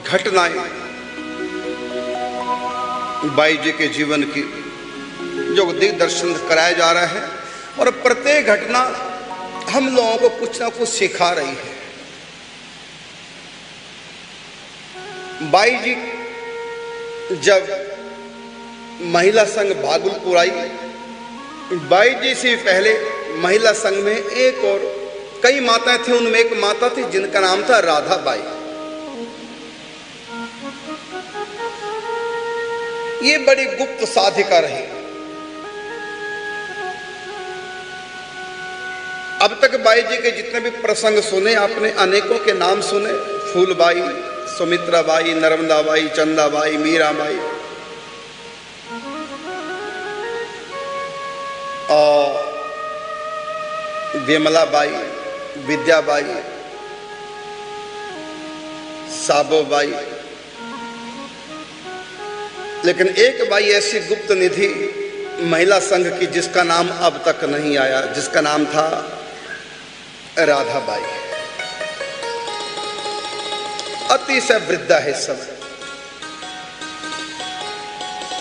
घटनाएं बाई जी के जीवन की जो दिग्दर्शन कराया जा रहा है, और प्रत्येक घटना हम लोगों को कुछ ना कुछ सिखा रही है। बाई जी जब महिला संघ भागलपुर आई, बाई जी से पहले महिला संघ में एक और कई माताएं थी, उनमें एक माता थी जिनका नाम था राधा बाई। ये बड़ी गुप्त साधिका रही। अब तक बाई जी के जितने भी प्रसंग सुने आपने, अनेकों के नाम सुने, फूलबाई, सुमित्राबाई, नर्मदाबाई, चंदाबाई, मीराबाई और विमलाबाई, विद्याबाई, साबोबाई, लेकिन एक बाई ऐसी गुप्त निधि महिला संघ की जिसका नाम अब तक नहीं आया, जिसका नाम था राधाबाई। अतिशय वृद्धा है सब।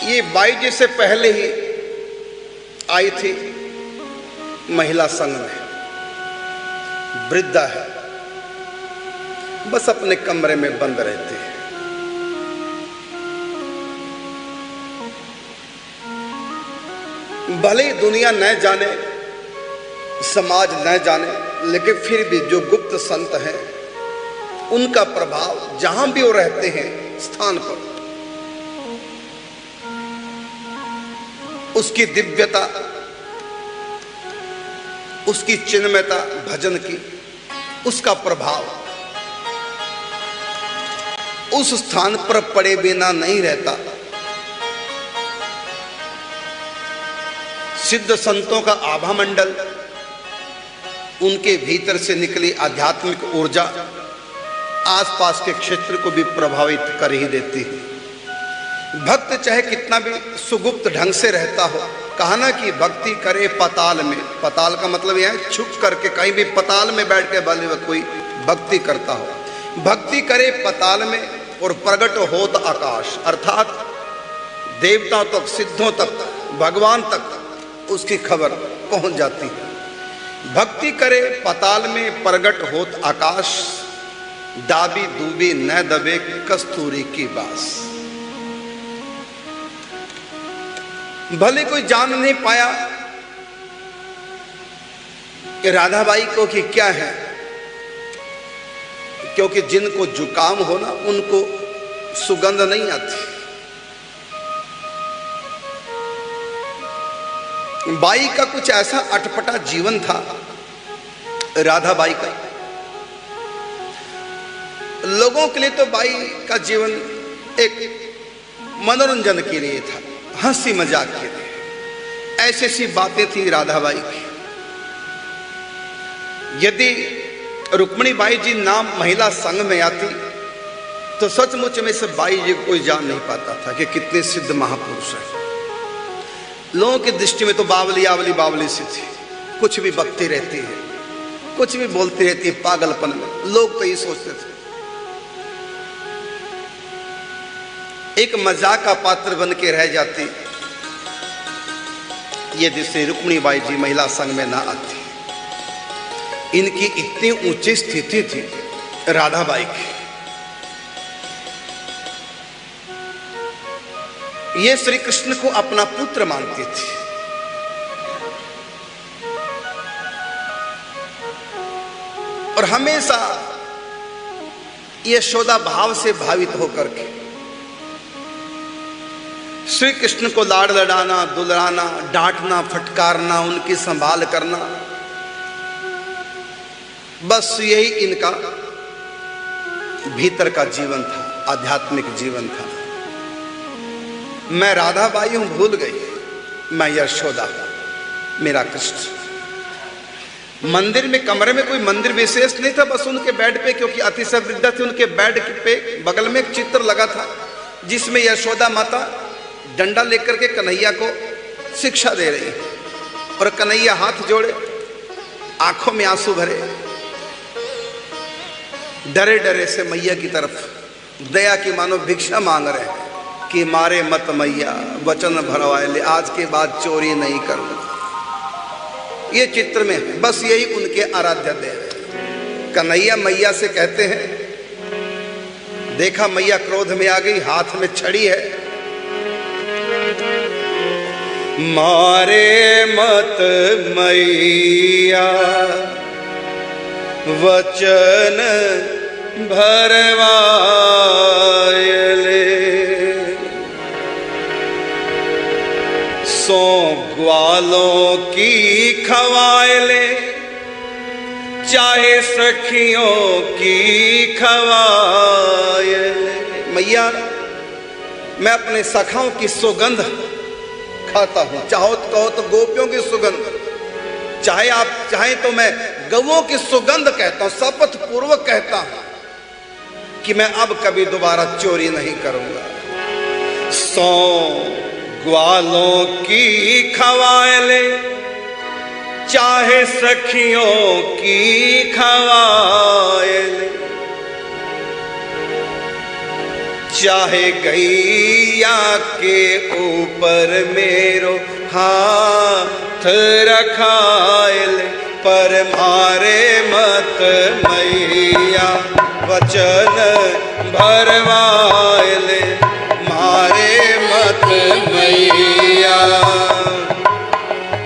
ये बाई जी से पहले ही आई थी महिला संघ में, वृद्धा है, बस अपने कमरे में बंद रहती है। भले ही दुनिया न जाने, समाज न जाने, लेकिन फिर भी जो गुप्त संत हैं उनका प्रभाव जहां भी वो रहते हैं स्थान पर, उसकी दिव्यता, उसकी चिन्मयता भजन की, उसका प्रभाव उस स्थान पर पड़े बिना नहीं रहता। सिद्ध संतों का आभा मंडल, उनके भीतर से निकली आध्यात्मिक ऊर्जा आसपास के क्षेत्र को भी प्रभावित कर ही देती है। भक्त चाहे कितना भी सुगुप्त ढंग से रहता हो, कहा ना कि भक्ति करे पताल में। पताल का मतलब यह है छुप करके, कहीं भी पताल में बैठ के भले कोई भक्ति करता हो। भक्ति करे पताल में और प्रगट होत आकाश, अर्थात देवताओं तक, सिद्धों तक, भगवान तक उसकी खबर पहुंच जाती है। भक्ति करे पताल में प्रगट होत आकाश, दाबी दूबी न दबे कस्तूरी की बास। भले कोई जान नहीं पाया कि राधाबाई को कि क्या है, क्योंकि जिनको जुकाम हो ना उनको सुगंध नहीं आती। बाई का कुछ ऐसा अटपटा जीवन था राधाबाई का। लोगों के लिए तो बाई का जीवन एक मनोरंजन के लिए था, हंसी मजाक के लिए। ऐसी सी बातें थी राधाबाई की। यदि रुक्मिणी बाई जी नाम महिला संघ में आती तो सचमुच में से बाई जी कोई जान नहीं पाता था कि कितने सिद्ध महापुरुष हैं। लोगों की दृष्टि में तो बावली आवली बावली सी थी, कुछ भी बकती रहती है, कुछ भी बोलती रहती है, पागलपन में। लोग तो ये सोचते थे। एक मजाक का पात्र बन के रह जाती यदि श्री रुक्मिणी बाई जी महिला संघ में ना आती। इनकी इतनी ऊंची स्थिति थी राधाबाई की। ये श्री कृष्ण को अपना पुत्र मानती थी। और हमेशा यशोदा भाव से भावित होकर के श्री कृष्ण को लाड़ लड़ाना, दुलाना, डांटना, फटकारना, उनकी संभाल करना, बस यही इनका भीतर का जीवन था, आध्यात्मिक जीवन था। मैं राधाबाई हूं भूल गई, मैं यशोदा, मेरा कृष्ण। मंदिर में, कमरे में कोई मंदिर विशेष नहीं था, बस उनके बेड पे, क्योंकि अतिशय वृद्धा थी, उनके बेड पे बगल में एक चित्र लगा था जिसमें यशोदा माता डंडा लेकर के कन्हैया को शिक्षा दे रही है, और कन्हैया हाथ जोड़े, आंखों में आंसू भरे, डरे डरे से मैया की तरफ दया की मानो भिक्षा मांग रहे हैं कि मारे मत मैया वचन भरवाए ले, आज के बाद चोरी नहीं करूंगा। ये चित्र में है, बस यही उनके आराध्य देव है। कन्हैया मैया से कहते हैं, देखा मैया क्रोध में आ गई, हाथ में छड़ी है, मारे मत मैया वचन भरवाए ले, सौ ग्वालों की खवाए ले, चाहे सखियों की खवाए ले। मैया मैं अपने सखाओं की सुगंध खाता हूं, चाहो तो कहो तो गोपियों की सुगंध, चाहे आप चाहें तो मैं गवों की सुगंध कहता हूं, शपथ पूर्वक कहता हूं कि मैं अब कभी दोबारा चोरी नहीं करूंगा। 100 ग्वालों की खवाए ले, चाहे सखियों की खवाए ले, चाहे गैया के ऊपर मेरो हाथ रखाए ले, पर मारे मत मैया वचन भरवाए ले, मारे मत मैया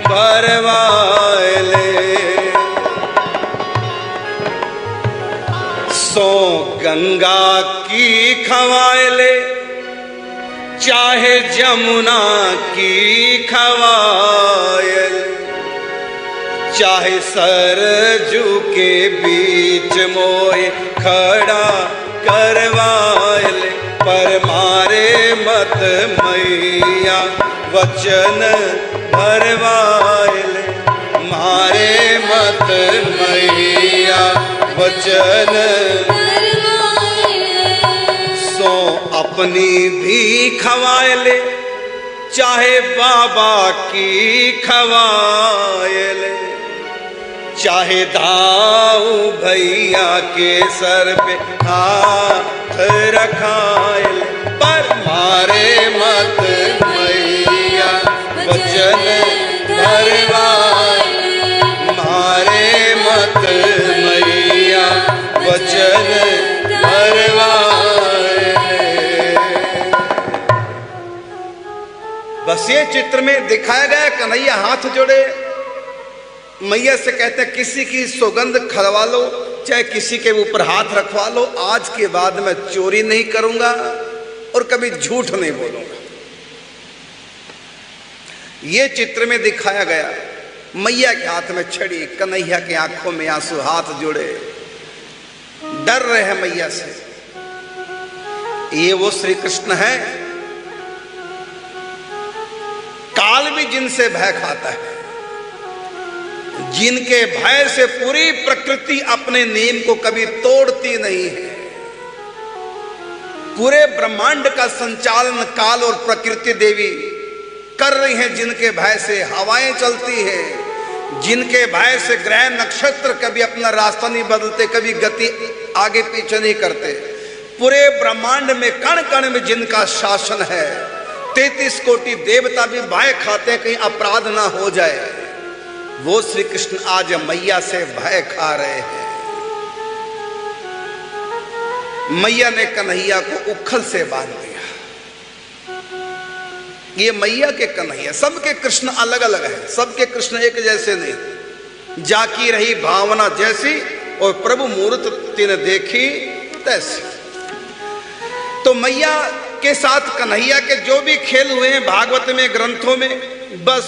भरवाए ले। 100 गंगा की खवाए ले, चाहे जमुना की खवाए ले, चाहे सरजू के बीच मोए खड़ा करवाए ले, पर मारे मत मैया वचन भरवाए ले, मारे मत मैया वचन भरवाए ले। 100 अपनी भी खवाए ले, चाहे बाबा की खवाए ले, चाहे दाऊ भैया के सर पे हाथ रखाए ले, पर मारे मत मैया वचन भरवाए ले, मारे मत मैया वचन भरवाए ले। बस ये चित्र में दिखाया गया, कन्हैया हाथ जोड़े मैया से कहते हैं किसी की सुगंध खलवा लो, चाहे किसी के ऊपर हाथ रखवा लो, आज के बाद मैं चोरी नहीं करूंगा और कभी झूठ नहीं बोलूंगा। ये चित्र में दिखाया गया, मैया के हाथ में छड़ी, कन्हैया की आंखों में आंसू, हाथ जोड़े डर रहे हैं मैया से। ये वो श्री कृष्ण है, काल भी जिनसे भय खाता है, जिनके भय से पूरी प्रकृति अपने नियम को कभी तोड़ती नहीं है। पूरे ब्रह्मांड का संचालन काल और प्रकृति देवी कर रही हैं, जिनके भय से हवाएं चलती हैं, जिनके भय से ग्रह नक्षत्र कभी अपना रास्ता नहीं बदलते, कभी गति आगे पीछे नहीं करते। पूरे ब्रह्मांड में कण कण में जिनका शासन है, 33 कोटि देवता भी भय खाते हैं कहीं अपराध ना हो जाए। वो श्री कृष्ण आज मैया से भय खा रहे हैं। मैया ने कन्हैया को उखल से बांध दिया। ये मैया के कन्हैया, सबके कृष्ण अलग अलग है, सबके कृष्ण एक जैसे नहीं। जाकी रही भावना जैसी और प्रभु मूर्त तिन देखी तैसी। तो मैया के साथ कन्हैया के जो भी खेल हुए हैं भागवत में, ग्रंथों में, बस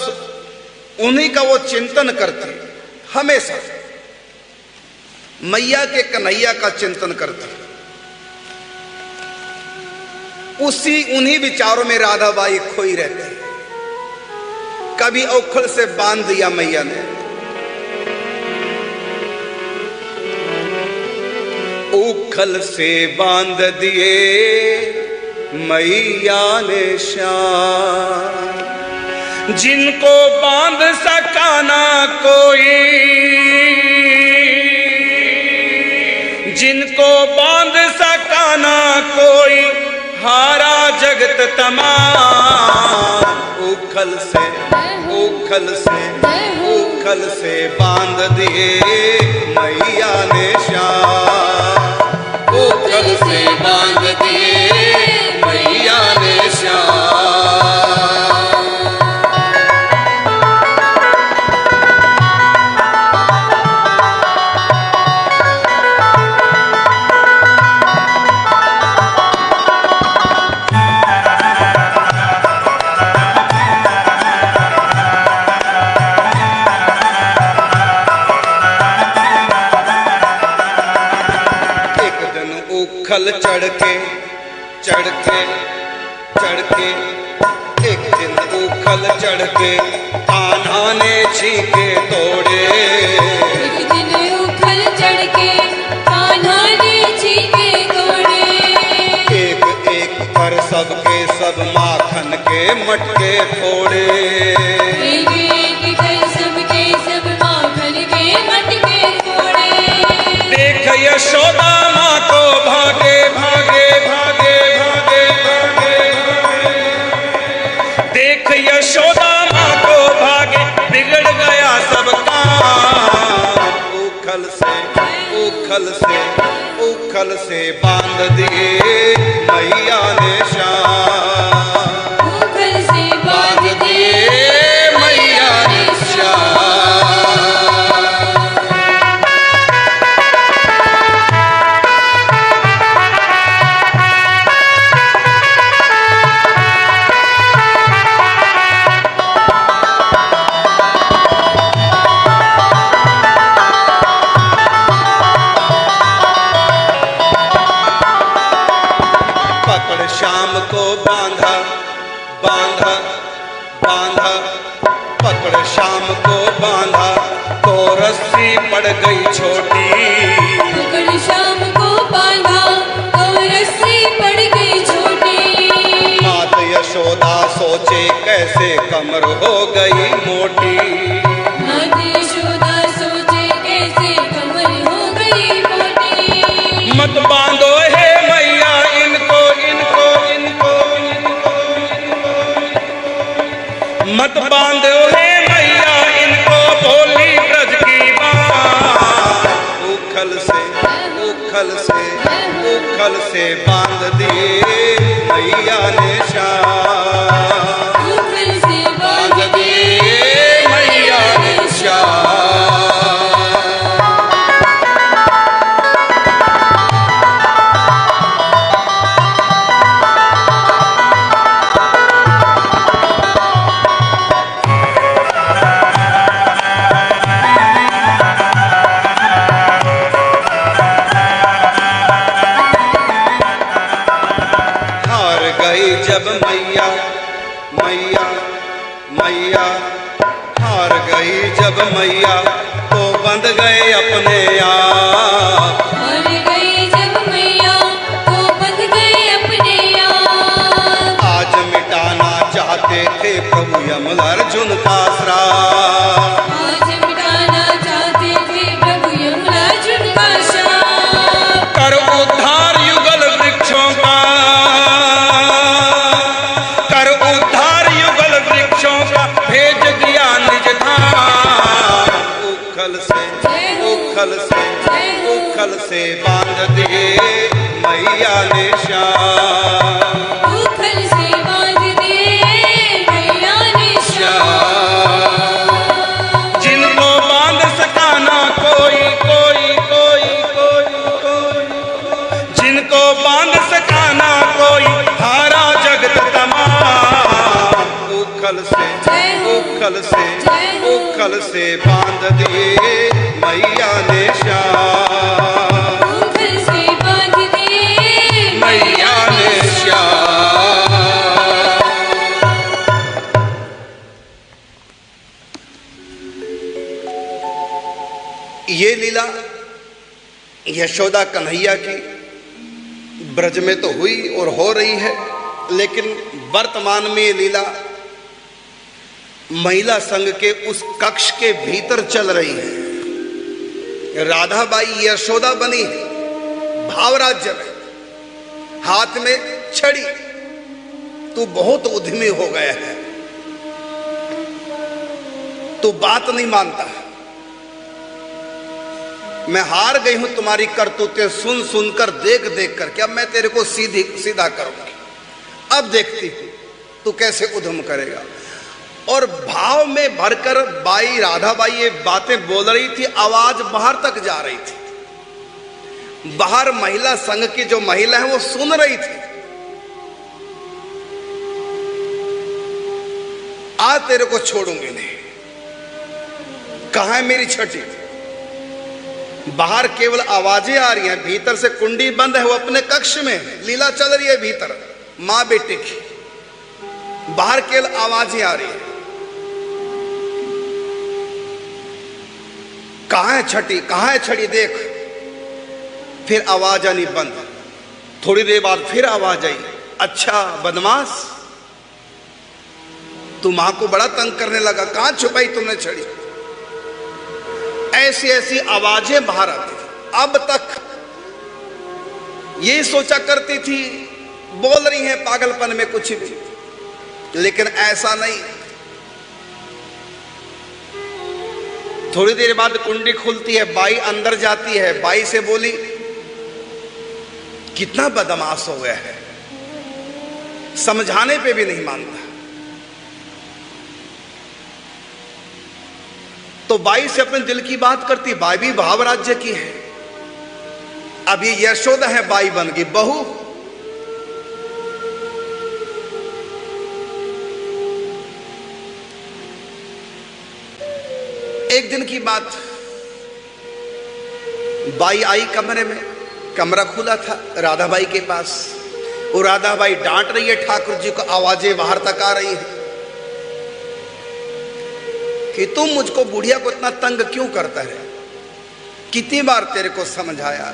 उन्हीं का वो चिंतन करते हमेशा। मैया के कन्हैया का चिंतन करते, उन्हीं विचारों में राधाबाई खोई रहते हैं। कभी औखल से बांध दिया मैया ने, उखल से बांध दिए मैया ने श्याम, जिनको बांध सका ना कोई, जिनको बांध सका ना कोई, जगत तमाम, उखल से बांध दिए मैया ने श्याम, उखल से बांध दिए मैया ने श्याम। उखल चढ़ के एक दिन उखल चढ़ के कान्हा ने छीके तोड़े, एक दिन उखल चढ़ के कान्हा ने छीके तोड़े, एक एक कर सबके सब माखन के मटके फोड़े, एक एक कर सबके सब माखन के मटके फोड़े। देख यशोदा माँ को भागे भागे भागे भागे भागे, देख यशोदा माँ को भागे, बिगड़ गया सब काम, उखल से बांध दिए मैया ने श्याम, उखल से बांध दिए मैया ने श्याम। श्याम को बांधा बांधा बांधा, पकड़ श्याम को बांधा तो रस्सी पड़ गई छोटी, पकड़ श्याम को बांधा तो रस्सी पड़ गई छोटी। मात यशोदा सोचे कैसे कमर हो गई मोटी, मात यशोदा सोचे कैसे कमर हो गई मोटी। मत बांधो हे मैया इनको इनको इनको, मत बांधो हे मैया इनको, बोली ब्रज की बात, उखल से बांध दिए मैया ने श्याम, उखल से बांध दिए मैया ने श्याम। जब मैया मैया मैया हार गई जब मैया तो बंध गए अपने आप, हार गई जब मैया तो बंध गए अपने आप। आज मिटाना चाहते थे प्रभु यमल अर्जुन का श्राप, आज मिटाना चाहते थे प्रभु यमल अर्जुन का श्राप। कर उद्धार युगल वृक्षों का, भेज दिया निज धाम, उखल से बांध दिए मैया ने श्याम, उखल से बांध दिए मैया ने श्याम। जिनको बांध सकाना कोई कोई कोई कोई कोई, जिनको बांध सकाना कोई, हारा जगत तमाम, उखल से बांध दिए मैया ने श्याम, उखल से बांध दिए मैया ने श्याम। ये लीला यशोदा कन्हैया की ब्रज में तो हुई और हो रही है, लेकिन वर्तमान में ये लीला महिला संघ के उस कक्ष के भीतर चल रही है। राधाबाई यशोदा बनी है भावराज्य में, हाथ में छड़ी तू बहुत उद्यमी हो गया है, तू बात नहीं मानता। मैं हार गई हूं तुम्हारी करतूतें सुन सुनकर, देख देख कर। क्या मैं तेरे को सीधा करूंगी। अब देखती हूं तू कैसे उद्यम करेगा। और भाव में भरकर बाई राधाबाई ये बातें बोल रही थी, आवाज बाहर तक जा रही थी। बाहर महिला संघ की जो महिला है वो सुन रही थी। आज तेरे को छोड़ूंगी नहीं। कहां है मेरी छठी? बाहर केवल आवाजें आ रही हैं, भीतर से कुंडी बंद है। वो अपने कक्ष में लीला चल रही है भीतर, मां बेटे की। बाहर केवल आवाजें आ रही है। कहां है छठी, कहां है छठी? देख, फिर आवाज आनी बंद। थोड़ी देर बाद फिर आवाज आई, अच्छा बदमाश, तू मां को बड़ा तंग करने लगा, कहां छुपाई तुमने छड़ी? ऐसी ऐसी आवाजें बाहर आती थी। अब तक ये सोचा करती थी बोल रही हैं पागलपन में कुछ भी, लेकिन ऐसा नहीं। थोड़ी देर बाद कुंडी खुलती है, बाई अंदर जाती है। बाई से बोली, कितना बदमाश हो गया है, समझाने पे भी नहीं मानता। तो बाई से अपने दिल की बात करती। बाई भी भाव राज्य की है। अब ये यशोदा है, बाई बन गई बहू। एक दिन की बात, बाई आई कमरे में। कमरा खुला था राधाबाई के पास। वो राधाबाई डांट रही है ठाकुर जी को, आवाजें बाहर तक आ रही है कि तुम मुझको बुढ़िया को इतना तंग क्यों करता है? कितनी बार तेरे को समझाया,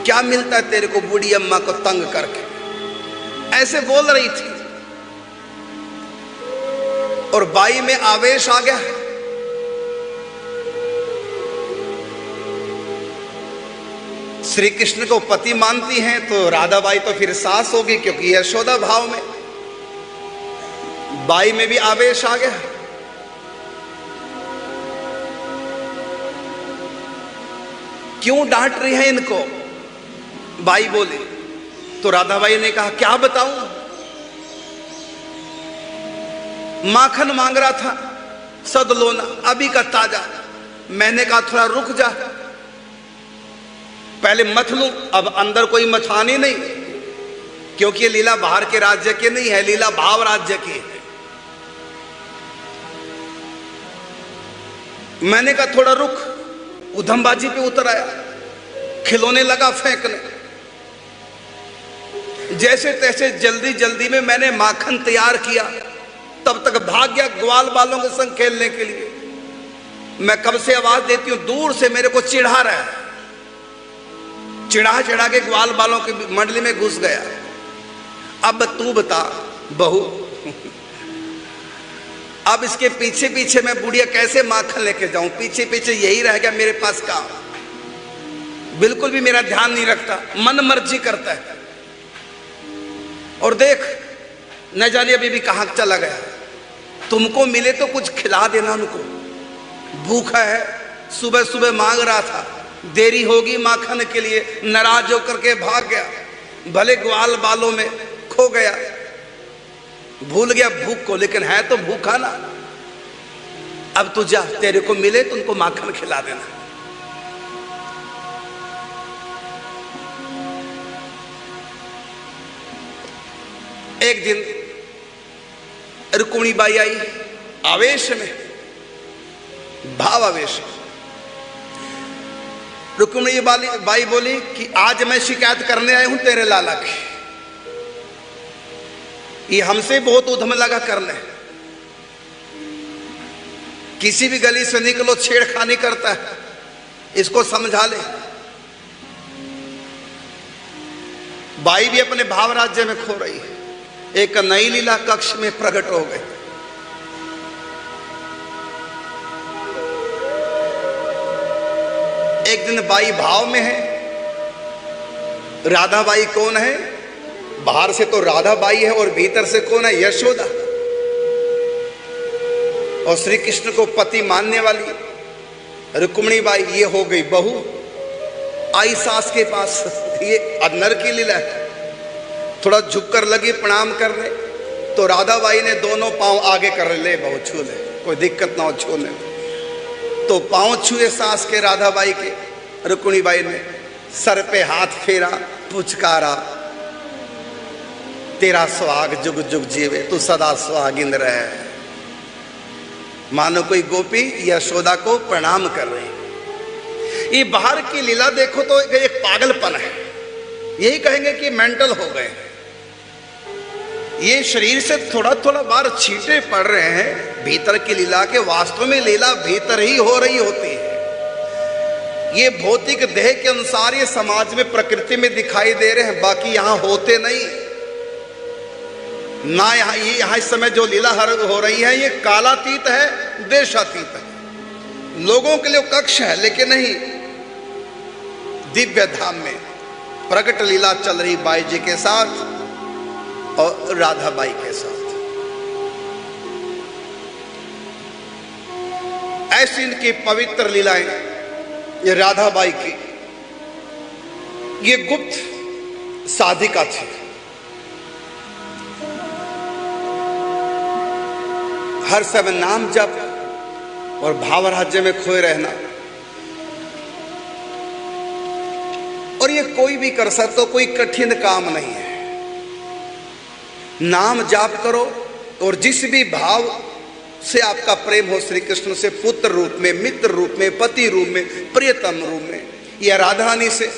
क्या मिलता है तेरे को बूढ़ी अम्मा को तंग करके? ऐसे बोल रही थी। और बाई में आवेश आ गया। श्री कृष्ण को पति मानती हैं तो राधाबाई तो फिर सास होगी, क्योंकि यशोदा भाव में। बाई में भी आवेश आ गया। क्यों डांट रही है इनको? बाई बोली। तो राधाबाई ने कहा, क्या बताऊं, माखन मांग रहा था, सद लो ना, अभी का ताजा। मैंने कहा थोड़ा रुक जा, पहले मथ लूं। अब अंदर कोई मथानी नहीं, क्योंकि ये लीला बाहर के राज्य की नहीं है, लीला भाव राज्य की है। मैंने कहा थोड़ा रुक। उधमबाजी पे उतर आया, खिलौने लगा फेंकने। जैसे तैसे जल्दी जल्दी में मैंने माखन तैयार किया, तब तक भाग गया ग्वाल बालों के संग खेलने के लिए। मैं कब से आवाज देती हूं, दूर से मेरे को चिढ़ा रहा है। चिढ़ा चिढ़ा के ग्वाल बालों की मंडली में घुस गया। अब तू बता बहू, अब इसके पीछे पीछे मैं बुढ़िया कैसे माखन लेके जाऊं? पीछे पीछे यही रह गया मेरे पास काम। बिल्कुल भी मेरा ध्यान नहीं रखता, मन मर्जी करता है। और देख, न जाने अभी भी कहां चला गया। तुमको मिले तो कुछ खिला देना उनको, भूखा है। सुबह सुबह मांग रहा था, देरी होगी माखन के लिए, नाराज होकर के भाग गया। भले ग्वाल बालों में खो गया, भूल गया भूख को, लेकिन है तो भूखा ना। अब तू जा, तेरे को मिले तो उनको माखन खिला देना। एक दिन रुक्मिणी बाई आई आवेश में, भाव आवेश। रुक्मिणी बाई बोली कि आज मैं शिकायत करने आई हूं तेरे लाला की। ये हमसे बहुत उधम लगा करने, किसी भी गली से निकलो छेड़खानी करता है, इसको समझा ले। बाई भी अपने भाव राज्य में खो रही है। एक नई लीला कक्ष में प्रकट हो गई। एक दिन बाई भाव में है। राधाबाई कौन है? बाहर से तो राधा बाई है और भीतर से कौन है? यशोदा। और श्री कृष्ण को पति मानने वाली रुक्मिणी बाई, ये हो गई बहू, आई सास के पास। ये नर की लीला है। थोड़ा झुककर लगी प्रणाम करने, तो राधा बाई ने दोनों पांव आगे कर ले, बहू छू ले, कोई दिक्कत ना हो छूने। तो पांव छुए सास के राधा बाई के, रुक्मिणी बाई ने सर पे हाथ फेरा, पुचकारा, तेरा सुहाग जुग जुग जीवे, तू सदा सुहागिन रहे। मानो कोई गोपी यशोदा को प्रणाम कर रही। ये बाहर की लीला देखो तो एक पागलपन है, यही कहेंगे कि मेंटल हो गए। ये शरीर से थोड़ा थोड़ा बार छींटे पड़ रहे हैं, भीतर की लीला के वास्तव में लीला भीतर ही हो रही होती है। ये भौतिक देह के अनुसार ये समाज में प्रकृति में दिखाई दे रहे हैं, बाकी यहां होते नहीं ना। यहाँ इस समय जो लीला हो रही है ये कालातीत है, देशातीत है। लोगों के लिए कक्ष है, लेकिन नहीं, दिव्य धाम में प्रकट लीला चल रही बाई जी के साथ और राधा बाई के साथ। ऐसी इनकी पवित्र लीलाएं, ये राधा बाई की, ये गुप्त साधिका थी। हर समय नाम जप और भाव राज्य में खोए रहना। और ये कोई भी कर सकता, तो कोई कठिन काम नहीं है। नाम जाप करो और जिस भी भाव से आपका प्रेम हो श्री कृष्ण से, पुत्र रूप में, मित्र रूप में, पति रूप में, प्रियतम रूप में, या राधा रानी से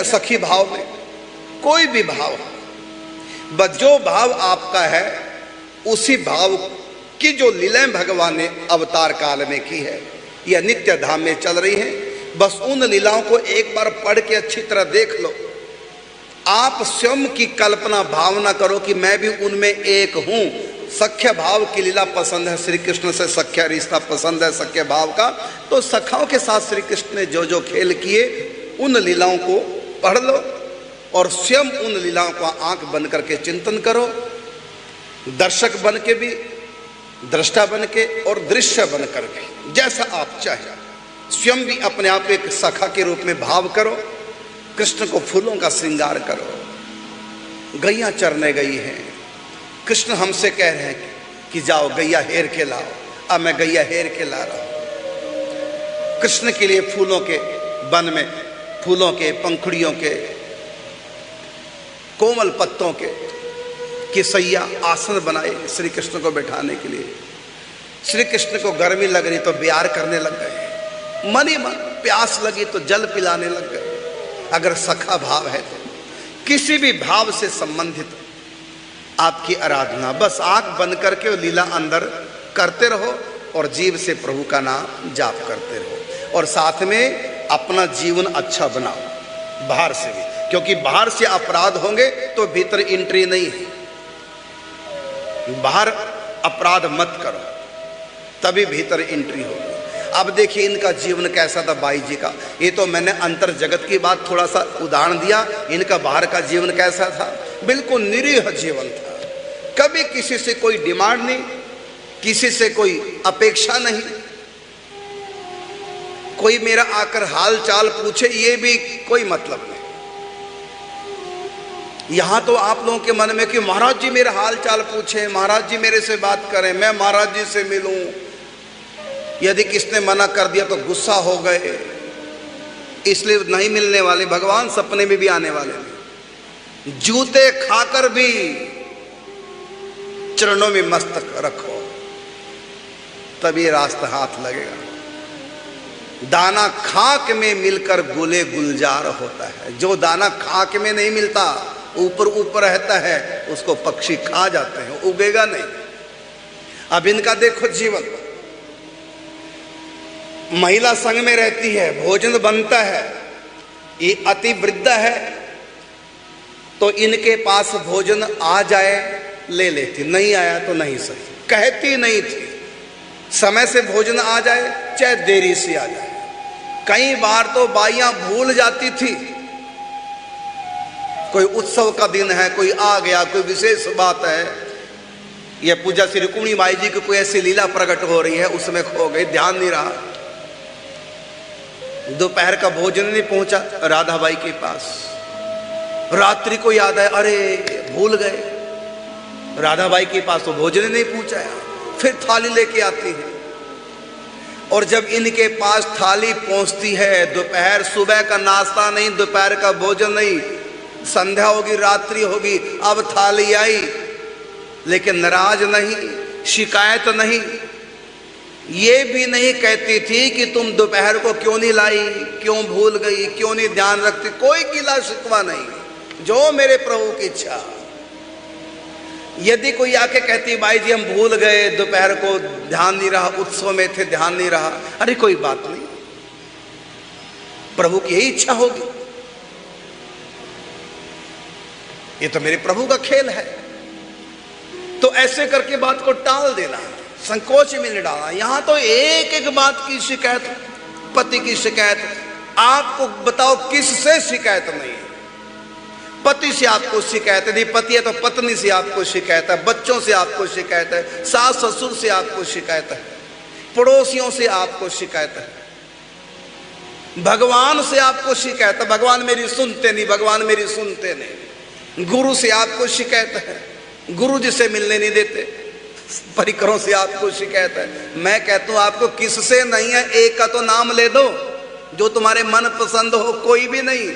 सखी भाव में, कोई भी भाव, बस जो भाव आपका है उसी भाव की जो लीलाएं भगवान ने अवतार काल में की है या नित्य धाम में चल रही है, बस उन लीलाओं को एक बार पढ़ के अच्छी तरह देख लो। आप स्वयं की कल्पना भावना करो कि मैं भी उनमें एक हूं। सख्य भाव की लीला पसंद है, श्री कृष्ण से सख्य रिश्ता पसंद है सख्य भाव का, तो सखाओं के साथ श्री कृष्ण ने जो जो खेल किए उन लीलाओं को पढ़ लो और स्वयं उन लीलाओं को आंख बंद करके चिंतन करो। दर्शक बन के भी, दृष्टा बन के और दृश्य बन कर भी, जैसा आप चाहे। स्वयं भी अपने आप एक सखा के रूप में भाव करो। कृष्ण को फूलों का श्रृंगार करो। गैया चरने गई हैं, कृष्ण हमसे कह रहे हैं कि जाओ गैया हेर के लाओ। अब मैं गैया हेर के ला रहा हूं। कृष्ण के लिए फूलों के वन में, फूलों के, पंखुड़ियों के, कोमल पत्तों के कि सैया आसन बनाए श्री कृष्ण को बैठाने के लिए। श्री कृष्ण को गर्मी लग रही तो ब्यार करने लग गए, मन ही मन प्यास लगी तो जल पिलाने लग गए। अगर सखा भाव है तो किसी भी भाव से संबंधित आपकी आराधना, बस आंख बंद करके वो लीला अंदर करते रहो और जीव से प्रभु का नाम जाप करते रहो। और साथ में अपना जीवन अच्छा बनाओ बाहर से भी, क्योंकि बाहर से अपराध होंगे तो भीतर एंट्री नहीं है। बाहर अपराध मत करो तभी भीतर एंट्री होगी। अब देखिए इनका जीवन कैसा था बाई जी का। ये तो मैंने अंतर जगत की बात थोड़ा सा उदाहरण दिया, इनका बाहर का जीवन कैसा था? बिल्कुल निरीह जीवन था। कभी किसी से कोई डिमांड नहीं, किसी से कोई अपेक्षा नहीं। कोई मेरा आकर हाल चाल पूछे ये भी कोई मतलब नहीं। यहां तो आप लोगों के मन में कि महाराज जी मेरा हाल चाल पूछे, महाराज जी मेरे से बात करें, मैं महाराज जी से मिलूं। यदि किसने मना कर दिया तो गुस्सा हो गए, इसलिए नहीं मिलने वाले। भगवान सपने में भी आने वाले हैं। जूते खाकर भी चरणों में मस्तक रखो, तभी रास्ता हाथ लगेगा। दाना खाक में मिलकर गुले गुलजार होता है। जो दाना खाक में नहीं मिलता, ऊपर ऊपर रहता है, उसको पक्षी खा जाते हैं, उगेगा नहीं। अब इनका देखो जीवन, महिला संग में रहती है, भोजन बनता है, ये अति वृद्ध है तो इनके पास भोजन आ जाए ले लेती, नहीं आया तो नहीं सही, कहती नहीं थी। समय से भोजन आ जाए चाहे देरी से आ जाए। कई बार तो बाइयां भूल जाती थी, कोई उत्सव का दिन है, कोई आ गया, कोई विशेष बात है, यह पूजा श्री रुक्मिणी माई जी की कोई ऐसी लीला प्रकट हो रही है, उसमें खो गए, ध्यान नहीं रहा। दोपहर का भोजन नहीं पहुंचा राधाबाई के पास। रात्रि को याद है, अरे भूल गए, राधाबाई के पास तो भोजन नहीं पहुंचाया। फिर थाली लेके आती है, और जब इनके पास थाली पहुंचती है, दोपहर, सुबह का नाश्ता नहीं, दोपहर का भोजन नहीं, संध्या होगी, रात्रि होगी, अब थाली आई, लेकिन नाराज नहीं, शिकायत नहीं, ये भी नहीं कहती थी कि तुम दोपहर को क्यों नहीं लाई, क्यों भूल गई, क्यों नहीं ध्यान रखती, कोई गिला शिकवा नहीं, जो मेरे प्रभु की इच्छा। यदि कोई आके कहती भाई जी हम भूल गए, दोपहर को ध्यान नहीं रहा, उत्सव में थे ध्यान नहीं रहा, अरे कोई बात नहीं, प्रभु की यही इच्छा होगी, ये तो मेरे प्रभु का खेल है। तो ऐसे करके बात को टाल देना, संकोच में नहीं डालना। यहां तो एक एक बात की शिकायत, पति की शिकायत, आपको बताओ किससे शिकायत नहीं है? पति से आपको शिकायत है, पति है तो पत्नी से आपको शिकायत है, बच्चों से आपको शिकायत है, सास ससुर से आपको शिकायत है, पड़ोसियों से आपको शिकायत है, भगवान से आपको शिकायत है, भगवान मेरी सुनते नहीं, भगवान मेरी सुनते नहीं, गुरु से आपको शिकायत है, गुरु जी से मिलने नहीं देते, परिकरों से आपको शिकायत है। मैं कहता हूं आपको किससे नहीं है, एक का तो नाम ले दो जो तुम्हारे मन पसंद हो, कोई भी नहीं।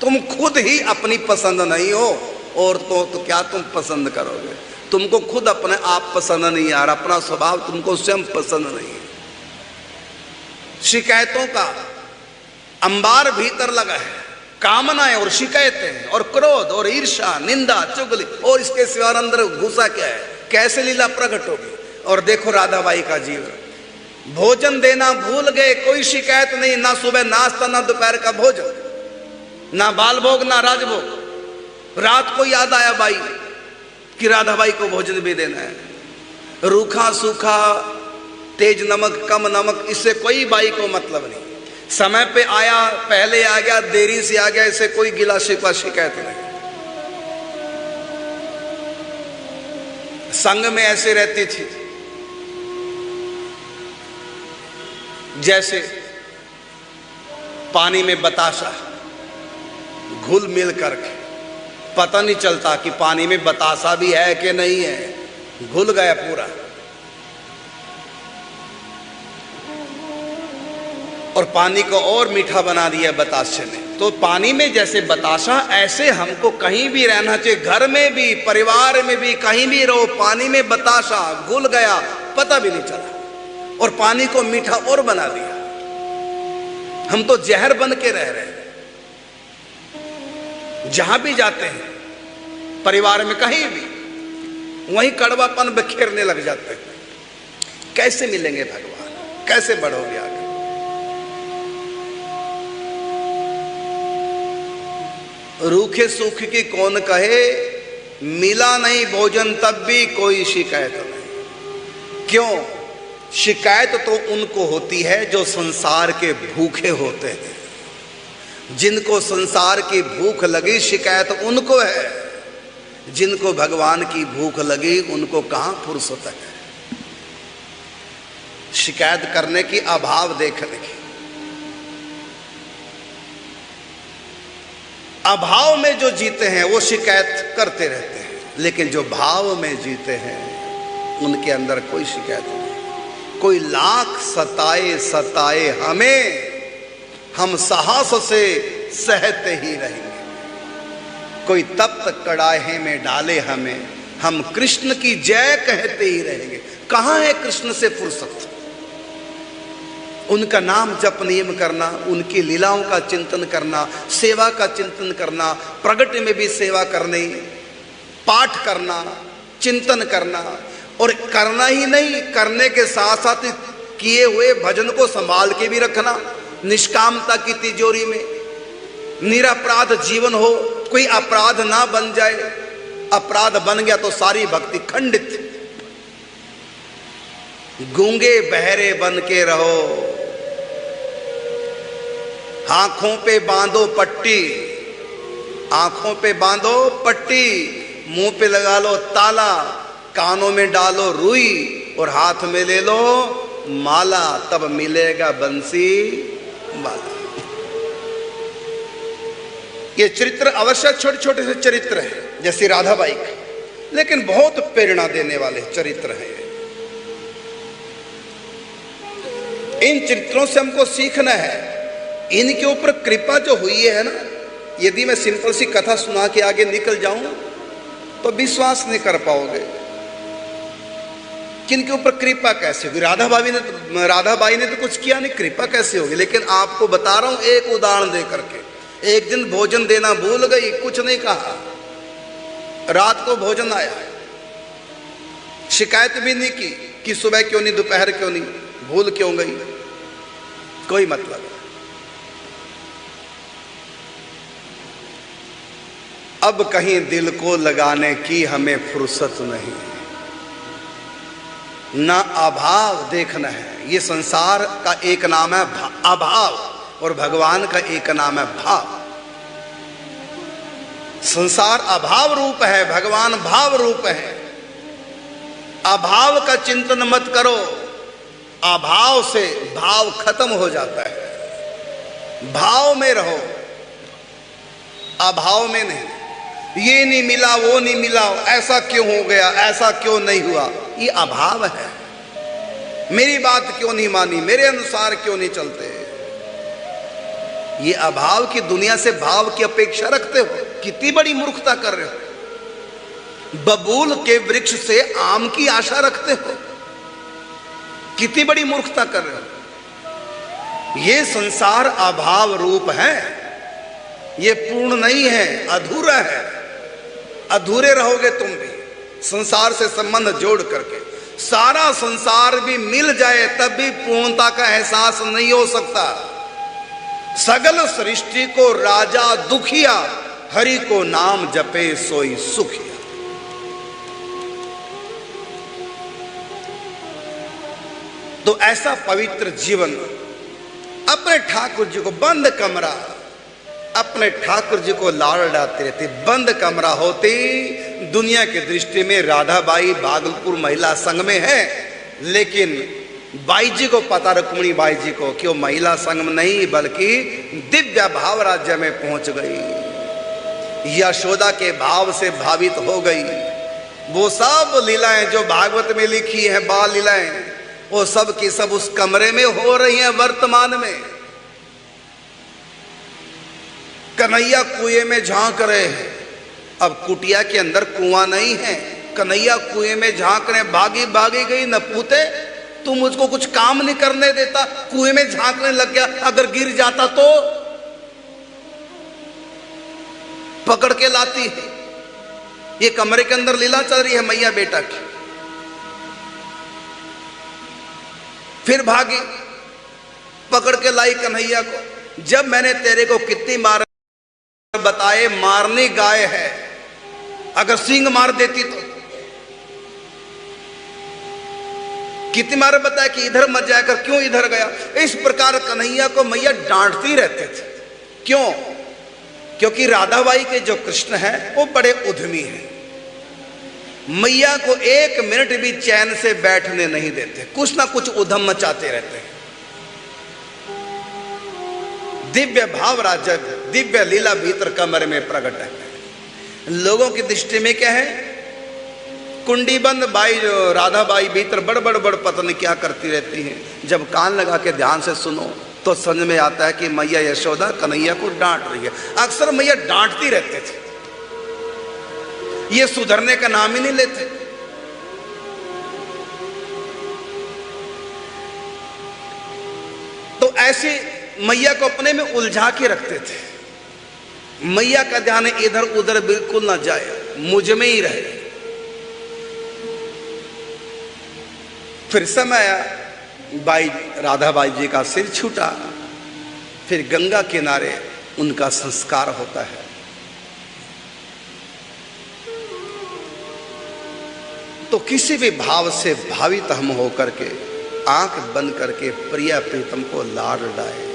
तुम खुद ही अपनी पसंद नहीं हो, और तो क्या तुम पसंद करोगे? तुमको खुद अपने आप पसंद नहीं आ रहा, अपना स्वभाव तुमको स्वयं पसंद नहीं है। शिकायतों का अंबार भीतर लगा है, कामनाएं और शिकायतें और क्रोध और ईर्ष्या, निंदा, चुगली, और इसके सिवा अंदर घुसा क्या है? कैसे लीला प्रकट होगी? और देखो राधाबाई का जीवन, भोजन देना भूल गए, कोई शिकायत नहीं, ना सुबह नाश्ता, ना दोपहर का भोजन, ना बाल भोग, ना राजभोग। रात को याद आया बाई कि राधाबाई को भोजन भी देना है, रूखा सूखा, तेज नमक, कम नमक, इससे कोई बाई को मतलब नहीं। समय पे आया, पहले आ गया, देरी से आ गया, इससे कोई गिला शिकवा शिकायत नहीं। संग में ऐसे रहती थी जैसे पानी में बताशा घुल मिल करके, पता नहीं चलता कि पानी में बताशा भी है कि नहीं है, घुल गया पूरा। और पानी को और मीठा बना दिया बताशे ने। तो पानी में जैसे बताशा, ऐसे हमको कहीं भी रहना चाहिए, घर में भी, परिवार में भी, कहीं भी रहो, पानी में बताशा घुल गया, पता भी नहीं चला, और पानी को मीठा और बना दिया। हम तो जहर बन के रह रहे हैं, जहां भी जाते हैं, परिवार में कहीं भी, वहीं कड़वापन बिखेरने लग जाते हैं। कैसे मिलेंगे भगवान, कैसे बढ़ोगे आगे? रूखे सूख की कौन कहे, मिला नहीं भोजन तब भी कोई शिकायत नहीं। क्यों? शिकायत तो उनको होती है जो संसार के भूखे होते हैं। जिनको संसार की भूख लगी, शिकायत उनको है। जिनको भगवान की भूख लगी, उनको कहां फुर्सत है शिकायत करने की, अभाव देखने की। अभाव में जो जीते हैं वो शिकायत करते रहते हैं, लेकिन जो भाव में जीते हैं उनके अंदर कोई शिकायत नहीं। कोई लाख सताए सताए हमें, हम साहस से सहते ही रहेंगे। कोई तप्त कड़ाहे में डाले हमें, हम कृष्ण की जय कहते ही रहेंगे। कहां है कृष्ण से फुर्सत? उनका नाम जप नियम करना, उनकी लीलाओं का चिंतन करना, सेवा का चिंतन करना, प्रगट में भी सेवा करनी, पाठ करना, चिंतन करना, और करना ही नहीं, करने के साथ साथ किए हुए भजन को संभाल के भी रखना, निष्कामता की तिजोरी में, निरपराध जीवन हो, कोई अपराध ना बन जाए। अपराध बन गया तो सारी भक्ति खंडित। गूंगे बहरे बन के रहो, आंखों पे बांधो पट्टी, आंखों पे बांधो पट्टी, मुंह पे लगा लो ताला, कानों में डालो रुई और हाथ में ले लो माला, तब मिलेगा बंसी वाला। ये चरित्र अवश्य छोटे छोटे से चरित्र हैं, जैसे राधाबाई का, लेकिन बहुत प्रेरणा देने वाले चरित्र हैं। इन चरित्रों से हमको सीखना है। इनके ऊपर कृपा जो हुई है ना, यदि मैं सिंपल सी कथा सुना के आगे निकल जाऊं तो विश्वास नहीं कर पाओगे कि इनके ऊपर कृपा कैसे होगी। राधाबाई ने तो कुछ किया नहीं, कृपा कैसे होगी। लेकिन आपको बता रहा हूं एक उदाहरण दे करके। एक दिन भोजन देना भूल गई, कुछ नहीं कहा, रात को भोजन आया, शिकायत भी नहीं की कि सुबह क्यों नहीं, दोपहर क्यों नहीं, भूल क्यों गई, कोई मतलब नहीं। अब कहीं दिल को लगाने की हमें फुर्सत नहीं, ना अभाव देखना है। ये संसार का एक नाम है अभाव और भगवान का एक नाम है भाव। संसार अभाव रूप है, भगवान भाव रूप है। अभाव का चिंतन मत करो, अभाव से भाव खत्म हो जाता है। भाव में रहो, अभाव में नहीं। ये नहीं मिला, वो नहीं मिला, ऐसा क्यों हो गया, ऐसा क्यों नहीं हुआ, ये अभाव है। मेरी बात क्यों नहीं मानी, मेरे अनुसार क्यों नहीं चलते, ये अभाव की दुनिया से भाव की अपेक्षा रखते हो। कितनी बड़ी मूर्खता कर रहे हो। बबूल के वृक्ष से आम की आशा रखते हो, कितनी बड़ी मूर्खता कर रहे हो। ये संसार अभाव रूप है, ये पूर्ण नहीं है, अधूरा है। अधूरे रहोगे तुम भी संसार से संबंध जोड़ करके। सारा संसार भी मिल जाए तब भी पूर्णता का एहसास नहीं हो सकता। सगल सृष्टि को राजा दुखिया, हरि को नाम जपे सोई सुखिया। तो ऐसा पवित्र जीवन, अपने ठाकुर जी को बंद कमरा, अपने ठाकुर जी को लाड़ाते रहते। बंद कमरा होती दुनिया की दृष्टि में राधाबाई भागलपुर महिला संघ में है, लेकिन बाई जी को पता, रुक्मिणी बाई जी को, कि वो महिला संघ में नहीं बल्कि दिव्य भाव राज्य में पहुंच गई। यशोदा के भाव से भावित हो गई। वो सब लीलाएं जो भागवत में लिखी है, बाल लीलाएं, वो सब की सब उस कमरे में हो रही हैं वर्तमान में। कन्हैया कुएं में झांक रहे हैं। अब कुटिया के अंदर कुआं नहीं है, कन्हैया कुएं में झांक रहे। भागी भागी गई नपूते, तू मुझको कुछ काम नहीं करने देता, कुएं में झांकने लग गया। अगर गिर जाता तो पकड़ के लाती है। ये कमरे के अंदर लीला चल रही है मैया बेटा की। फिर भागी, पकड़ के लाई कन्हैया को। जब मैंने तेरे को कितनी मार बताए, मारनी गाय है, अगर सींग मार देती तो। कितनी मार बताया कि इधर मत जाकर, क्यों इधर गया। इस प्रकार कन्हैया को मैया डांटती रहते थे। क्यों? क्योंकि राधाबाई के जो कृष्ण हैं वो बड़े उद्यमी हैं। मैया को एक मिनट भी चैन से बैठने नहीं देते, कुछ ना कुछ उधम मचाते रहते हैं। दिव्य भाव राज्य, दिव्य लीला भीतर कमरे में प्रकट है। लोगों की दृष्टि में क्या है, कुंडी बंद बाई जो राधाबाई भीतर बड़ पत्नी क्या करती रहती है। जब कान लगा के ध्यान से सुनो तो समझ में आता है कि मैया यशोदा कन्हैया को डांट रही है। अक्सर मैया डांटती रहते थे, ये सुधरने का नाम ही नहीं लेते। तो ऐसे मैया को अपने में उलझा के रखते थे। मैया का ध्यान इधर उधर बिल्कुल ना जाए, मुझ में ही रहे। फिर समय आया, राधाबाई जी का सिर छूटा। फिर गंगा किनारे उनका संस्कार होता है। तो किसी भी भाव से भावित हम होकर के आंख बंद करके प्रिया प्रीतम को लाड़ डाए।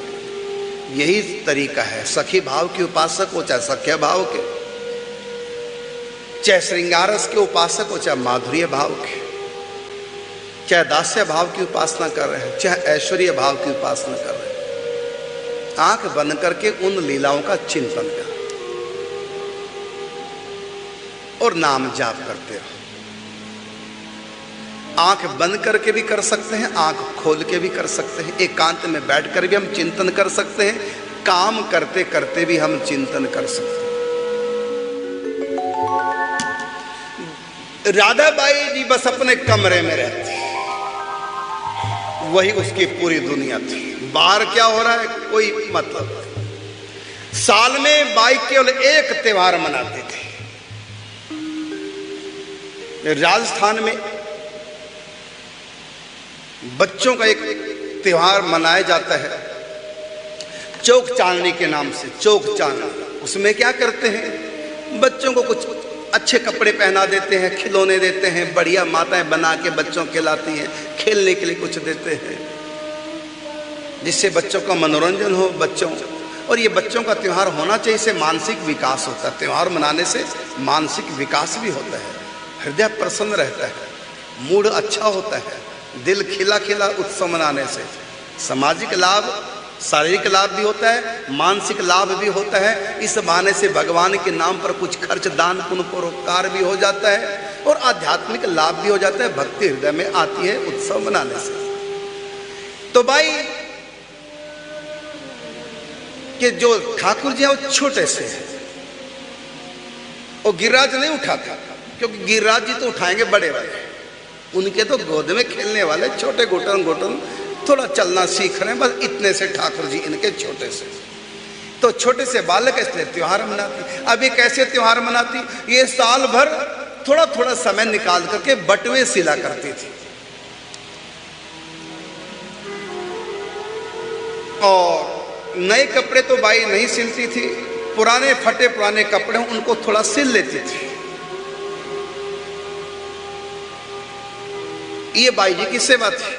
यही तरीका है। सखी भाव के उपासक हो चाहे सख्य भाव के, चाहे श्रृंगारस के उपासक हो चाहे माधुर्य भाव के, चाहे दास्य भाव की उपासना कर रहे हैं चाहे ऐश्वर्य भाव की उपासना कर रहे हैं, आंख बंद करके उन लीलाओं का चिंतन कर और नाम जाप करते रहो। आंख बंद करके भी कर सकते हैं, आंख खोल के भी कर सकते हैं, एकांत में बैठकर भी हम चिंतन कर सकते हैं, काम करते करते भी हम चिंतन कर सकते हैं। राधाबाई जी बस अपने कमरे में रहती, वही उसकी पूरी दुनिया थी। बाहर क्या हो रहा है कोई मतलब नहीं। साल में बाई केवल एक त्योहार मनाते थे। राजस्थान में बच्चों का एक त्योहार मनाया जाता है चौक चांदनी के नाम से। चौक चांदनी, उसमें क्या करते हैं, बच्चों को कुछ अच्छे कपड़े पहना देते हैं, खिलौने देते हैं, बढ़िया माताएं बना के बच्चों खिलाती हैं, खेलने के लिए कुछ देते हैं जिससे बच्चों का मनोरंजन हो। बच्चों और ये बच्चों का त्योहार होना चाहिए, इससे मानसिक विकास होता है। त्योहार मनाने से मानसिक विकास भी होता है, हृदय प्रसन्न रहता है, मूड अच्छा होता है, दिल खिला खिला। उत्सव मनाने से सामाजिक लाभ, शारीरिक लाभ भी होता है, मानसिक लाभ भी होता है। इस बहाने से भगवान के नाम पर कुछ खर्च, दान पुण्य परोपकार भी हो जाता है और आध्यात्मिक लाभ भी हो जाता है। भक्ति हृदय में आती है उत्सव मनाने से। तो भाई कि जो ठाकुर जी हैं वो छोटे से हैं, और गिरिराज नहीं उठाता, क्योंकि गिरिराज जी तो उठाएंगे बड़े वाले, उनके तो गोद में खेलने वाले छोटे घुटन घुटन थोड़ा चलना सीख रहे हैं, बस इतने से ठाकुर जी इनके छोटे से। तो छोटे से बालक इसलिए त्योहार मनाती। अब ये कैसे त्योहार मनाती, ये साल भर थोड़ा थोड़ा समय निकाल करके बटवे सिला करती थी। और नए कपड़े तो बाई नहीं सिलती थी, पुराने फटे पुराने कपड़े उनको थोड़ा सिल लेती थी। ये बाई जी की सेवा थी।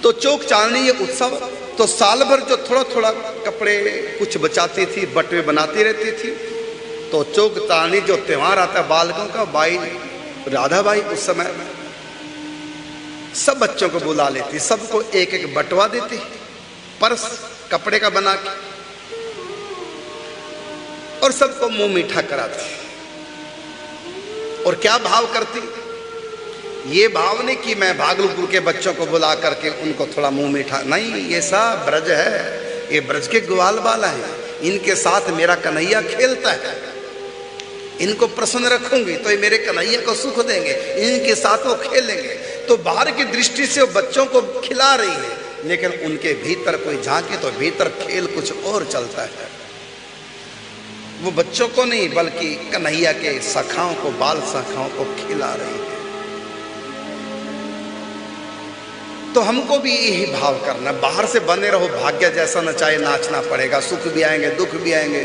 तो चौक चांदनी ये उत्सव, तो साल भर जो थोड़ा थोड़ा कपड़े कुछ बचाती थी, बटवे बनाती रहती थी। तो चौक चांदनी जो त्योहार आता है बालकों का, बाई राधाबाई उस समय सब बच्चों को बुला लेती, सबको एक एक बटवा देती, पर्स कपड़े का बना के, और सबको मुंह मीठा कराती। और क्या भाव करती, ये भाव नहीं कि मैं भागलपुर के बच्चों को बुला करके उनको थोड़ा मुंह मीठा, नहीं, ये सब ब्रज है, ये ब्रज के ग्वाल बाला है, इनके साथ मेरा कन्हैया खेलता है, इनको प्रसन्न रखूंगी तो ये मेरे कन्हैया को सुख देंगे, इनके साथ वो खेलेंगे। तो बाहर की दृष्टि से वो बच्चों को खिला रही है, लेकिन उनके भीतर कोई झांके तो भीतर खेल कुछ और चलता है। वो बच्चों को नहीं बल्कि कन्हैया के सखाओं को, बाल सखाओं को खिला रही है। तो हमको भी यही भाव करना, बाहर से बने रहो, भाग्य जैसा न चाहे नाचना पड़ेगा, सुख भी आएंगे दुख भी आएंगे,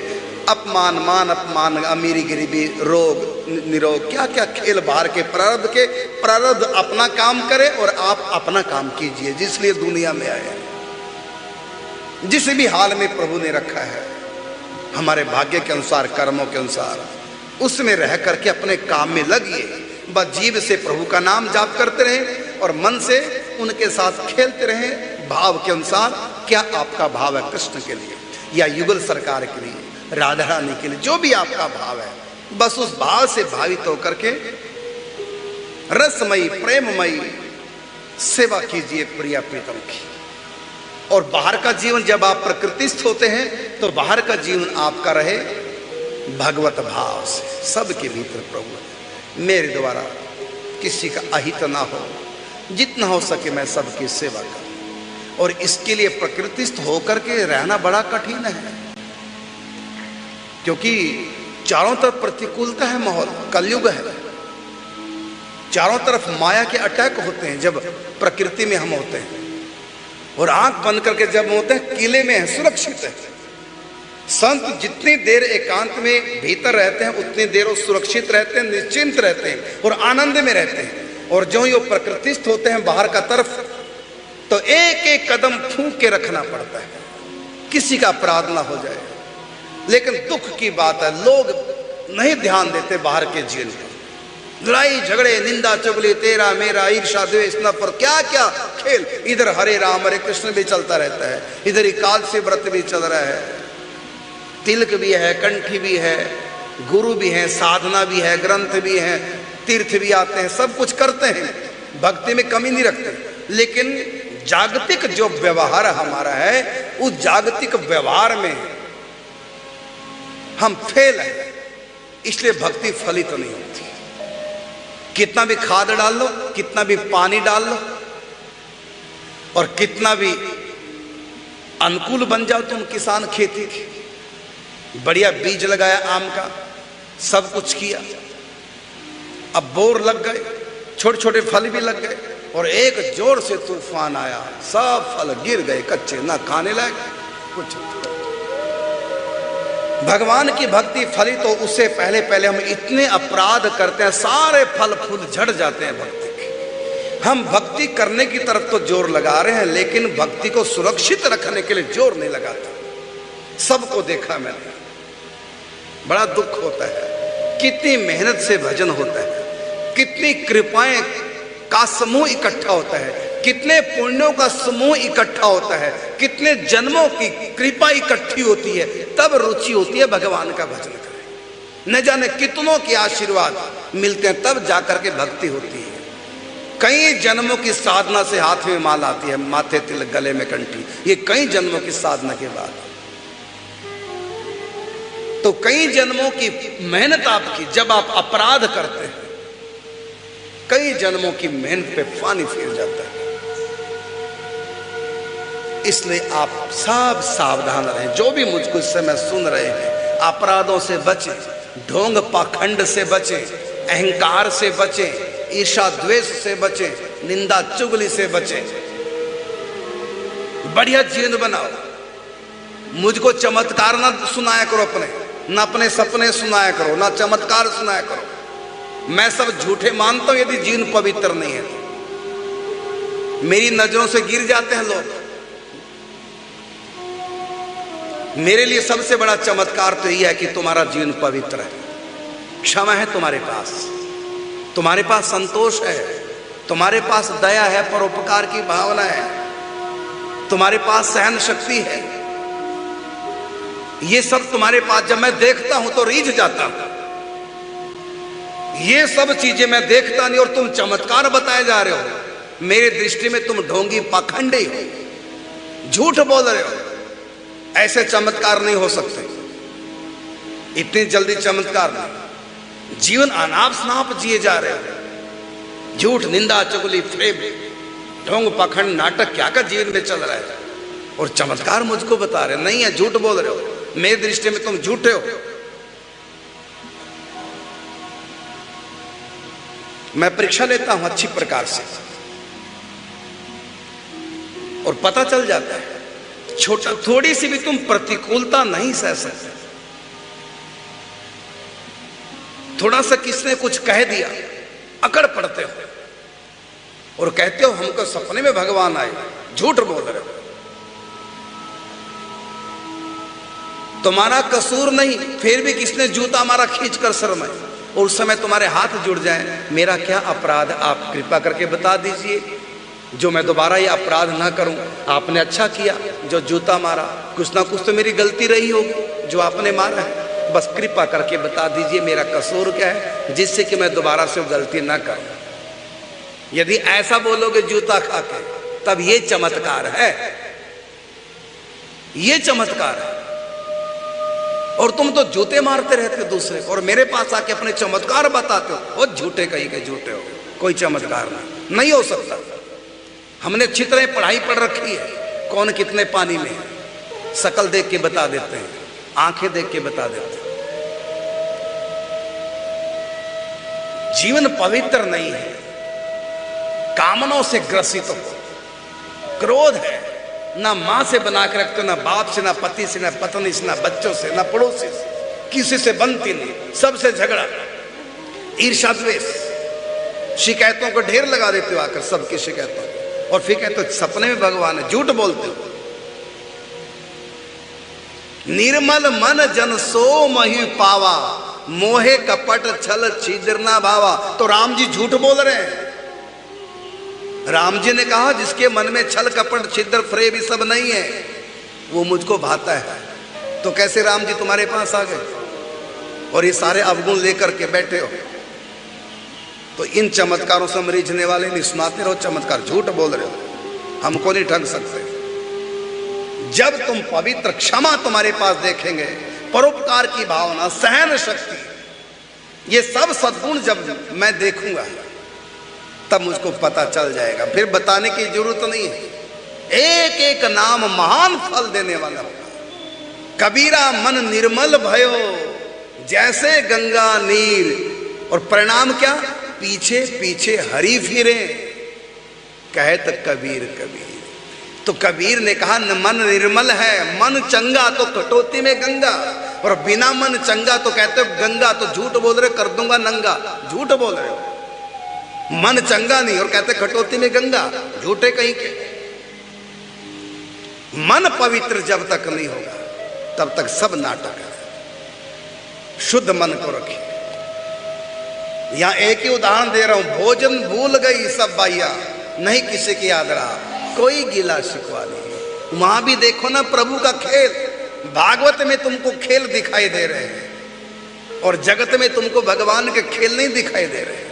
अपमान मान अपमान, अमीरी गरीबी, रोग निरोग, क्या क्या खेल बाहर के प्रारब्ध के। प्रारब्ध अपना काम करे और आप अपना काम कीजिए, जिसलिए दुनिया में आए हैं। जिस भी हाल में प्रभु ने रखा है, हमारे भाग्य के अनुसार, कर्मों के अनुसार, उसमें रह करके अपने काम में लगिए। बस जीव से प्रभु का नाम जाप करते रहें और मन से उनके साथ खेलते रहें। भाव के अनुसार, क्या आपका भाव है कृष्ण के लिए या युगल सरकार के लिए, राधा रानी के लिए, जो भी आपका भाव है, बस उस भाव से भावित होकर के रसमयी प्रेममयी सेवा कीजिए प्रिया प्रीतम की। और बाहर का जीवन, जब आप प्रकृतिस्थ होते हैं तो बाहर का जीवन आपका रहे भगवत भाव से, सबके भीतर प्रभु मेरे द्वारा किसी का अहित ना हो, जितना हो सके मैं सबकी सेवा करूं। और इसके लिए प्रकृतिस्थ होकर के रहना बड़ा कठिन है, क्योंकि चारों तरफ प्रतिकूलता है, माहौल कलयुग है, चारों तरफ माया के अटैक होते हैं जब प्रकृति में हम होते हैं। और आंख बंद करके जब होते हैं किले में है, सुरक्षित है। संत जितनी देर एकांत में भीतर रहते हैं उतनी देर वो सुरक्षित रहते हैं, निश्चिंत रहते हैं और आनंद में रहते हैं। और जो ही वो प्रकृतिस्थ होते हैं बाहर का तरफ, तो एक एक कदम फूंक के रखना पड़ता है। किसी का अपराध ना हो जाए। लेकिन दुख की बात है, लोग नहीं ध्यान देते बाहर के जीवन पर। लड़ाई झगड़े, निंदा चुगली, तेरा मेरा, ईर्षा द्वेष, नफरत, क्या क्या खेल। इधर हरे राम हरे कृष्ण भी चलता रहता है, इधर एकादशी व्रत भी चल रहा है, तिलक भी है, कंठी भी है, गुरु भी है, साधना भी है, ग्रंथ भी है, तीर्थ भी आते हैं, सब कुछ करते हैं, भक्ति में कमी नहीं रखते। लेकिन जागतिक जो व्यवहार हमारा है, उस जागतिक व्यवहार में हम फेल हैं, इसलिए भक्ति फलित नहीं होती। कितना भी खाद डाल लो, कितना भी पानी डाल लो, और कितना भी अनुकूल बन जाओ तुम किसान खेती की, बढ़िया बीज लगाया आम का, सब कुछ किया, अब बोर लग गए, छोटे छोटे फल भी लग गए, और एक जोर से तूफान आया, सब फल गिर गए कच्चे, ना खाने लायक कुछ। भगवान की भक्ति फलित तो उससे पहले पहले हम इतने अपराध करते हैं, सारे फल फूल झड़ जाते हैं भक्ति के। हम भक्ति करने की तरफ तो जोर लगा रहे हैं, लेकिन भक्ति को सुरक्षित रखने के लिए जोर नहीं लगाता। सबको देखा मैंने, बड़ा दुख होता है, कितनी मेहनत से भजन होता है, कितनी कृपाएं का समूह इकट्ठा होता है, कितने पुण्यों का समूह इकट्ठा होता है, कितने जन्मों की कृपा इकट्ठी होती है, तब रुचि होती है भगवान का भजन करें। न जाने कितनों के आशीर्वाद मिलते हैं, तब जाकर के भक्ति होती है। कई जन्मों की साधना से हाथ में माल आती है, माथे तिलक, गले में कंठी, ये कई जन्मों की साधना के बाद। तो कई जन्मों की मेहनत आपकी, जब आप अपराध करते हैं, कई जन्मों की मेहनत पे पानी फिर जाता है। इसलिए आप सब सावधान रहें, जो भी मुझको इस समय सुन रहे हैं, अपराधों से बचें, ढोंग पाखंड से बचें, अहंकार से बचें, ईर्षा द्वेष से बचें, निंदा चुगली से बचें, बढ़िया जीवन बनाओ। मुझको चमत्कार ना सुनाया करो, ना अपने सपने सुनाया करो, ना चमत्कार सुनाया करो। मैं सब झूठे मानता हूं यदि जीवन पवित्र नहीं है तो। मेरी नजरों से गिर जाते हैं लोग। मेरे लिए सबसे बड़ा चमत्कार तो यही है कि तुम्हारा जीवन पवित्र है, क्षमा है तुम्हारे पास संतोष है, तुम्हारे पास दया है, परोपकार की भावना है, तुम्हारे पास सहन शक्ति है। ये सब तुम्हारे पास जब मैं देखता हूं तो रीझ जाता हूं। ये सब चीजें मैं देखता नहीं और तुम चमत्कार बताए जा रहे हो। मेरे दृष्टि में तुम ढोंगी पाखंडी हो, झूठ बोल रहे हो। ऐसे चमत्कार नहीं हो सकते, इतनी जल्दी चमत्कार नहीं। जीवन अनाप शनाप जिए जा रहे हो, झूठ, निंदा, चुगली, प्रेम, ढोंग, पाखंड, नाटक क्या का जीवन में चल रहा है, और चमत्कार मुझको बता रहे नहीं है, झूठ बोल रहे हो। मेरी दृष्टि में तुम झूठे हो। मैं परीक्षा लेता हूं अच्छी प्रकार से और पता चल जाता है, छोटा थोड़ी सी भी तुम प्रतिकूलता नहीं सह सकते। थोड़ा सा किसने कुछ कह दिया, अकड़ पड़ते हो और कहते हो हमको सपने में भगवान आए, झूठ बोल रहे हो। तुम्हारा कसूर नहीं, फिर भी किसने जूता मारा खींच कर सर में, और उस समय तुम्हारे हाथ जुड़ जाए, मेरा क्या अपराध, आप कृपा करके बता दीजिए जो मैं दोबारा ये अपराध ना करूं। आपने अच्छा किया जो जूता मारा, कुछ ना कुछ तो मेरी गलती रही होगी जो आपने मारा है, बस कृपा करके बता दीजिए मेरा कसूर क्या है, जिससे कि मैं दोबारा से गलती ना करूं। यदि ऐसा बोलोगे जूता खा के, तब ये चमत्कार है, ये चमत्कार है। और तुम तो जूते मारते रहते हो दूसरे को, और मेरे पास आके अपने चमत्कार बताते हो, वो झूठे कहीं के झूठे हो, कोई चमत्कार नहीं हो सकता। हमने अच्छी तरह पढ़ाई पढ़ रखी है, कौन कितने पानी में है, शकल देख के बता देते हैं, आंखें देख के बता देते हैं। जीवन पवित्र नहीं है, कामनाओं से ग्रसित हो, क्रोध है, ना मां से बना के रखते हो, ना बाप से, ना पति से, ना पत्नी से, ना बच्चों से, ना पड़ोसी से, किसी से बनती नहीं, सबसे झगड़ा, ईर्ष्या द्वेष, शिकायतों को ढेर लगा देते हो आकर, सबकी शिकायतों, और फिर कहते हो सपने में भगवान है, झूठ बोलते हो। निर्मल मन जन सो मही पावा, मोहे कपट छल छिद्र ना भावा। तो राम जी झूठ बोल रहे हैं। राम जी ने कहा जिसके मन में छल कपट छिद्र फ्रेब भी सब नहीं है वो मुझको भाता है। तो कैसे राम जी तुम्हारे पास आ गए और ये सारे अवगुण लेकर के बैठे हो? तो इन चमत्कारों से हम रिझने वाले नहीं, सुनाते रहो चमत्कार। झूठ बोल रहे हो, हमको नहीं ठग सकते। जब तुम पवित्र क्षमा तुम्हारे पास देखेंगे, परोपकार की भावना, सहन शक्ति, ये सब सद्गुण जब मैं देखूंगा तब मुझको पता चल जाएगा। फिर बताने की जरूरत नहीं है। एक एक नाम महान फल देने वाला होगा। कबीरा मन निर्मल भयो जैसे गंगा नीर। और परिणाम क्या? पीछे पीछे हरि फिरे कहत कबीर कबीर। तो कबीर ने कहा न मन निर्मल है, मन चंगा तो कटौती में गंगा, और बिना मन चंगा तो कहते हो गंगा। तो झूठ बोल रहे, कर दूंगा नंगा। झूठ बोल रहे हो, मन चंगा नहीं और कहते कटौती में गंगा। झूठे कहीं के। मन पवित्र जब तक नहीं होगा तब तक सब नाटक है। शुद्ध मन को रखिए। यहां एक ही उदाहरण दे रहा हूं। भोजन भूल गई सब बाइया, नहीं किसी की याद रहा, कोई गिला शिकवा नहीं। वहां भी देखो ना प्रभु का खेल। भागवत में तुमको खेल दिखाई दे रहे हैं और जगत में तुमको भगवान के खेल नहीं दिखाई दे रहे।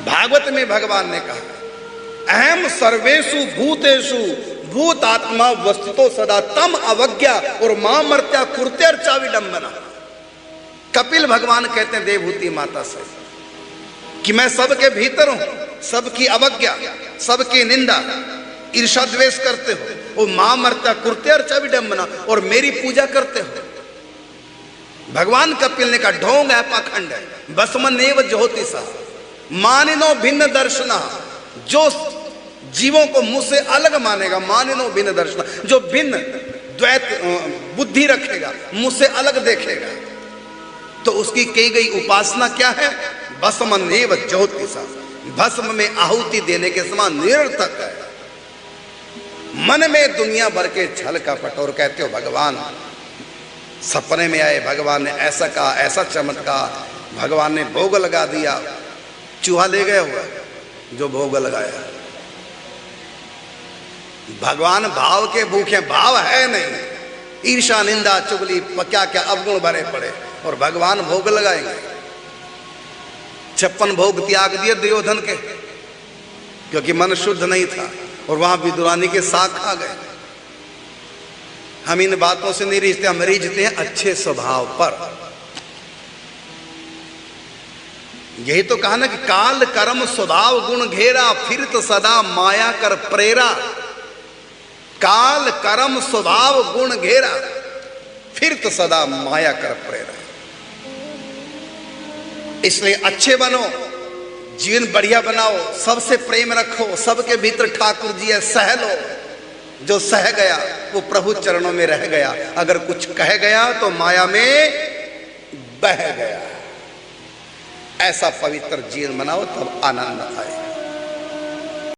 भागवत में भगवान ने कहा अहम सर्वेषु भूतेषु भूतात्मा वस्तुतो सदा तम अवज्ञा और मां मर्त्या कुर्त्यर्चा विडंबना। कपिल भगवान कहते हैं देवहूति माता से कि मैं सबके भीतर हूं, सबकी अवज्ञा, सबकी निंदा, ईर्षा द्वेष करते हो, और मां मर्त्या कुर्त्यर्चा विडंबना, और मेरी पूजा करते हो। भगवान कपिल ने कहा ढोंग है, पाखंड है, भस्मनेव ज्योतिषा मानिनो भिन्न दर्शना। जो जीवों को मुझसे अलग मानेगा, मानिनो भिन्न दर्शना, जो भिन्न द्वैत बुद्धि रखेगा, मुझसे अलग देखेगा, तो उसकी की गई उपासना क्या है? भस्मनेव ज्योतिषा। भस्म में आहुति देने के समान निरर्थक है। मन में दुनिया भर के छल कपट, और कहते हो भगवान सपने में आए, भगवान ने ऐसा कहा, ऐसा चमत्कार, भगवान ने भोग लगा दिया। चूहा ले गया हुआ जो भोग लगाया। भगवान भाव के भूखे, भाव है नहीं। ईर्षा निंदा चुगली क्या क्या अवगुण भरे पड़े, और भगवान भोग लगाएंगे। 56 भोग त्याग दिए दुर्योधन के, क्योंकि मन शुद्ध नहीं था, और वहां विदुरानी के साथ आ गए। हम इन बातों से नहीं रिझते, हम रिझते हैं अच्छे स्वभाव पर। यही तो कहा ना कि काल कर्म स्वभाव गुण घेरा, फिर तो सदा माया कर प्रेरा। काल कर्म स्वभाव गुण घेरा, फिर तो सदा माया कर प्रेरा। इसलिए अच्छे बनो, जीवन बढ़िया बनाओ, सबसे प्रेम रखो, सबके भीतर ठाकुर जी है, सह लो। जो सह गया वो प्रभु चरणों में रह गया, अगर कुछ कह गया तो माया में बह गया। ऐसा पवित्र जीवन बनाओ, तब आनंद आए।